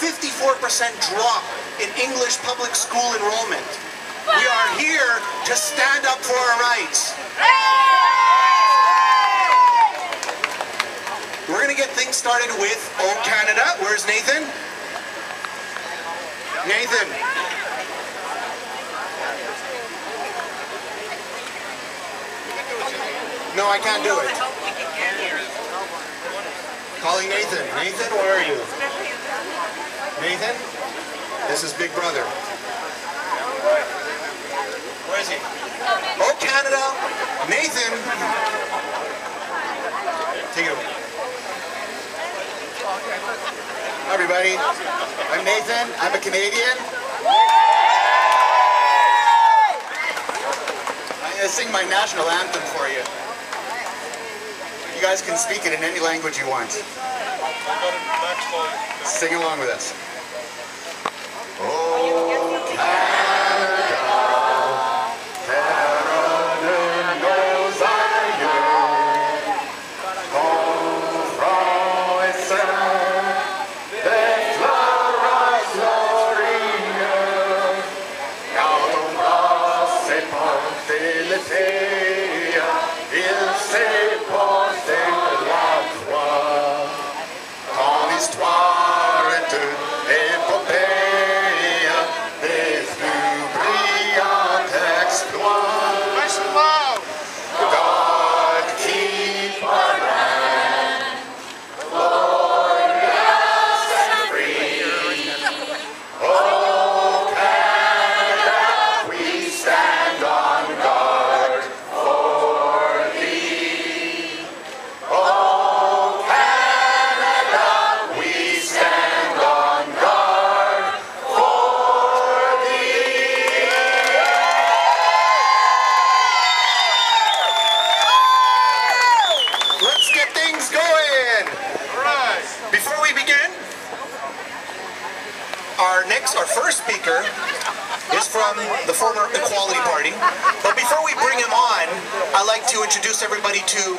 54% drop in English public school enrollment. We are here to stand up for our rights. We're going to get things started with Oh Canada. Where's Nathan? Nathan. No, I can't do it. Calling Nathan. Nathan, where are you? Nathan? This is Big Brother. Where is he? Oh Canada. Nathan. Take it away. Hi everybody. I'm Nathan. I'm a Canadian. I'm going to sing my national anthem for you. You guys can speak it in any language you want. Sing along with us. Oh, Canada, terre de nos aïeux, ton front et saint, des fleurs glorieuses, quand on passe et porter l'été, il s'est porté la croix. Ton histoire est une épopée des plus brillants exploits. God keep our land glorious and free. Oh Canada, we stand on guard for thee. Oh Canada, we stand on guard for thee. Let's get things going. All right. Before we begin, our first speaker is from the former Equality Party. But before we bring him on, I'd like to introduce everybody to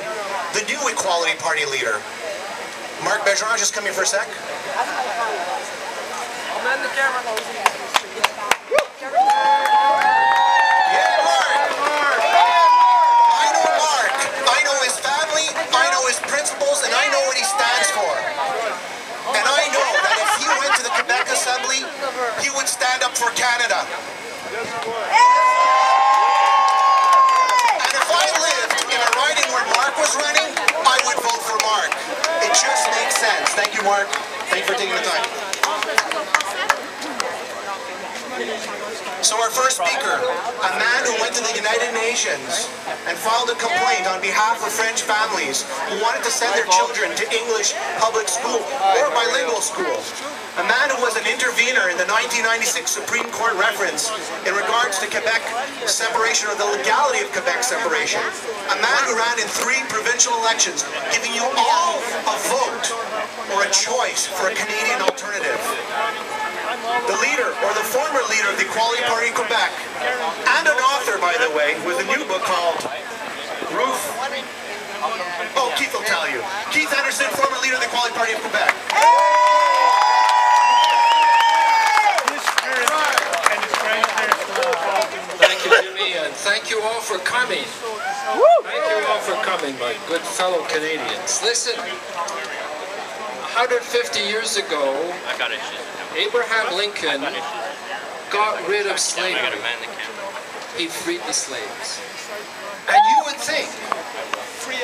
the new Equality Party leader. Marc Bergeron, just come here for a sec. Yeah, Marc. I know Marc. I know his family, I know his principles, and I know what he stands for. And I know that if he went to the Quebec Assembly, he would stand up for Canada. And if I lived in a riding where Marc was running, I would vote for Marc. It just makes sense. Thank you, Marc. Thank you for taking the time. So our first speaker, a man who went to the United Nations and filed a complaint on behalf of French families who wanted to send their children to English public school or bilingual school. A man who was an intervener in the 1996 Supreme Court reference in regards to Quebec separation, or the legality of Quebec separation. A man who ran in 3 provincial elections, giving you all a vote or a choice for a Canadian alternative. The leader, or the former leader of the Equality Party in Quebec, and an author, by the way, with a new book called Roof. Oh, Keith will tell you. Keith Henderson, former leader of the Equality Party of Quebec. Thank you, Jimmy, and thank you all for coming. Thank you all for coming, my good fellow Canadians. Listen, 150 years ago, Abraham Lincoln got rid of slavery. He freed the slaves. And you would think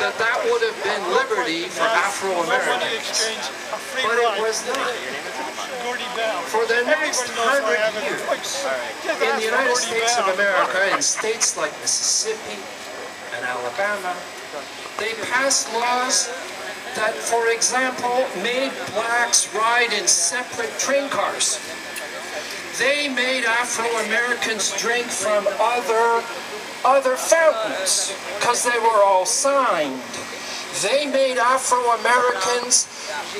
that that would have been liberty for Afro-Americans. But it was not. For the next 100 years, in the United States of America, in states like Mississippi and Alabama, they passed laws that, for example, made blacks ride in separate train cars. They made Afro-Americans drink from other fountains because they were all signed. They made Afro-Americans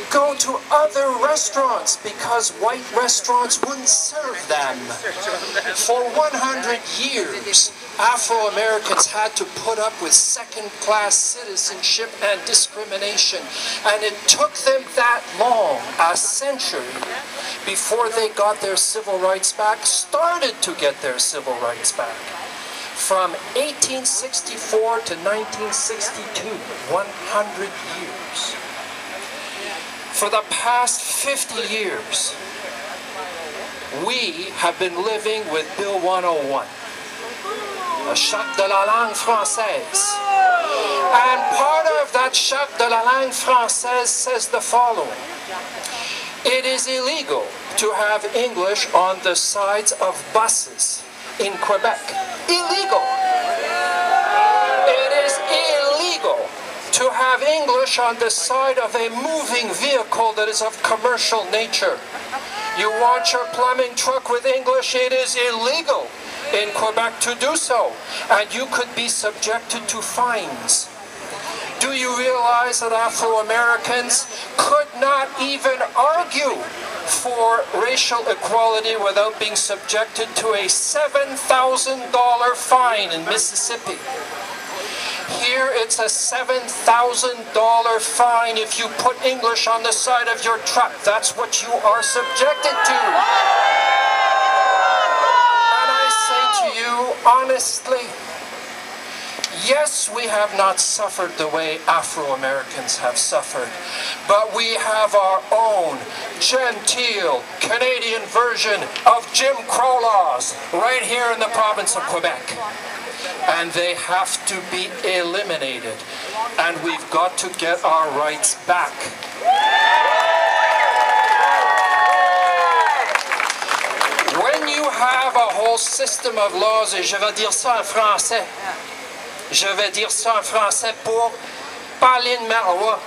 go to other restaurants because white restaurants wouldn't serve them. For 100 years, Afro-Americans had to put up with second-class citizenship and discrimination. And it took them that long, a century, before they got their civil rights back, started to get their civil rights back. From 1864 to 1962, 100 years. For the past 50 years, we have been living with Bill 101, la charte de la langue française. And part of that charte de la langue française says the following. It is illegal to have English on the sides of buses in Quebec. Illegal. It is illegal to have English on the side of a moving vehicle that is of commercial nature. You want your plumbing truck with English, it is illegal in Quebec to do so, and you could be subjected to fines. Do you realize that Afro-Americans could not even argue for racial equality without being subjected to a $7,000 fine in Mississippi? Here it's a $7,000 fine if you put English on the side of your truck. That's what you are subjected to. And I say to you honestly, yes, we have not suffered the way Afro-Americans have suffered, but we have our own genteel Canadian version of Jim Crow laws right here in the province of Quebec. And they have to be eliminated. And we've got to get our rights back. When you have a whole system of laws, et je vais dire ça en français, je vais dire ça en français pour Pauline Marois.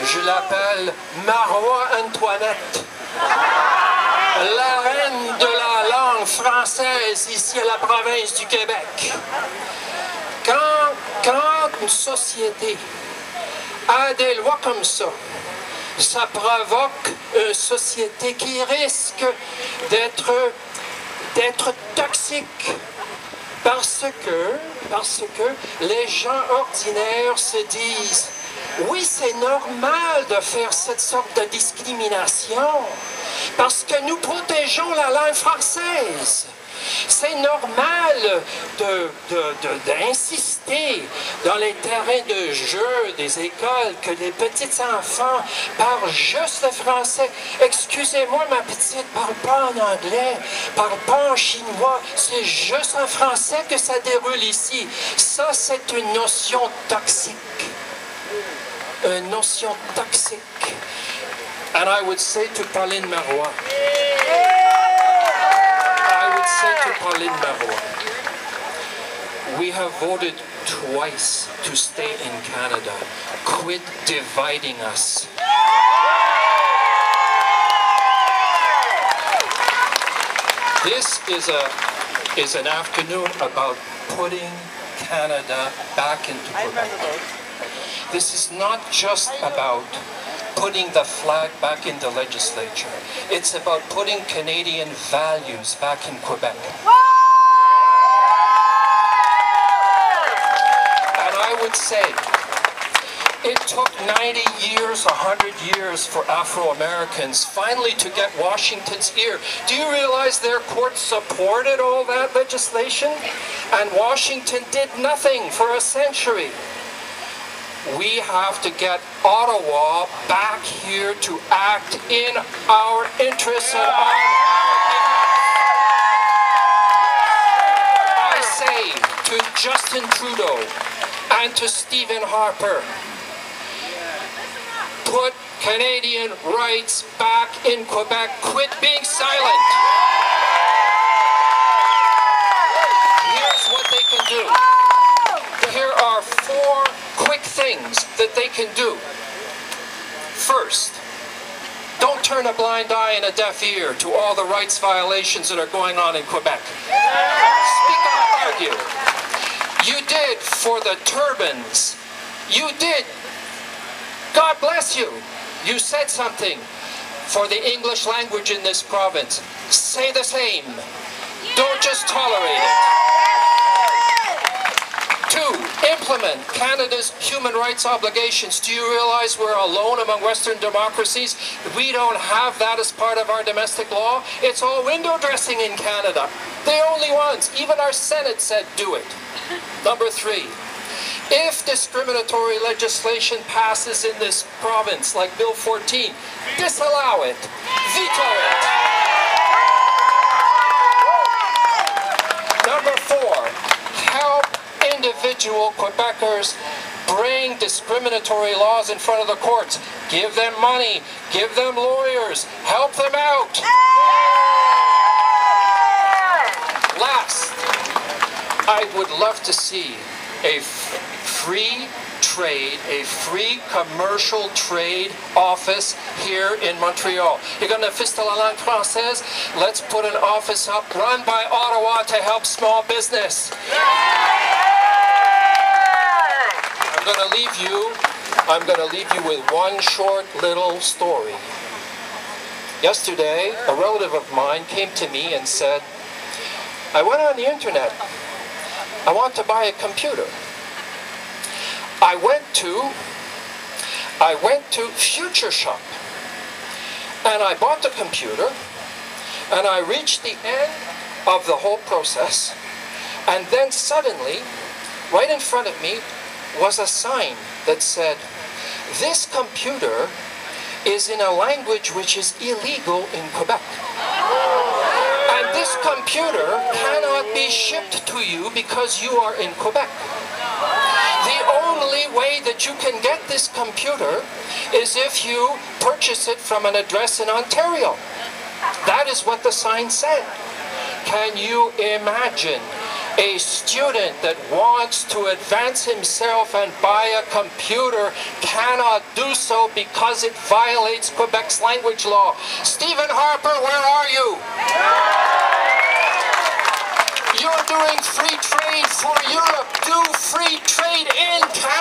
Je l'appelle Marois Antoinette. La reine de la langue française ici à la province du Québec. Quand une société a des lois comme ça, ça provoque une société qui risque d'être toxique. Parce que les gens ordinaires se disent « Oui, c'est normal de faire cette sorte de discrimination parce que nous protégeons la langue française. C'est normal d'insister dans les terrains de jeu des écoles que les petits enfants parlent juste le français. Excusez-moi, ma petite, parle pas en anglais, parle pas en chinois, c'est juste en français que ça déroule ici. Ça, c'est une notion toxique. Une notion toxique. And I would say to Pauline Marois, we have voted twice to stay in Canada. Quit dividing us. This is an afternoon about putting Canada back into Quebec. This is not just about putting the flag back in the legislature. It's about putting Canadian values back in Quebec. And I would say, it took 90 years, 100 years for Afro-Americans finally to get Washington's ear. Do you realize their court supported all that legislation? And Washington did nothing for a century. We have to get Ottawa back here to act in our interests and on our behalf. I say to Justin Trudeau and to Stephen Harper, put Canadian rights back in Quebec. Quit being silent. Here's what they can do. Here are 4 quick things that they can do. First, don't turn a blind eye and a deaf ear to all the rights violations that are going on in Quebec. Speak up, argue. You did for the turbans. You did. God bless you. You said something for the English language in this province. Say the same. Don't just tolerate it. 2, implement implement Canada's human rights obligations. Do you realize we're alone among Western democracies? We don't have that as part of our domestic law. It's all window dressing in Canada. The only ones. Even our Senate said do it. Number 3. If discriminatory legislation passes in this province, like Bill 14, disallow it. Veto it. Number 4, help individual Quebecers bring discriminatory laws in front of the courts. Give them money, give them lawyers, help them out. Last, I would love to see a free trade, a free commercial trade office here in Montreal. You're going to fist la langue française? Let's put an office up run by Ottawa to help small business. I'm going to leave you with one short little story. Yesterday, a relative of mine came to me and said, I went on the internet. I want to buy a computer. I went to Future Shop and I bought the computer and I reached the end of the whole process, and then suddenly right in front of me was a sign that said, this computer is in a language which is illegal in Quebec. And this computer cannot be shipped to you because you are in Quebec. The only way that you can get this computer is if you purchase it from an address in Ontario. That is what the sign said. Can you imagine a student that wants to advance himself and buy a computer cannot do so because it violates Quebec's language law? Stephen Harper, where are you? You're doing free trade for Europe. Do free trade in Canada.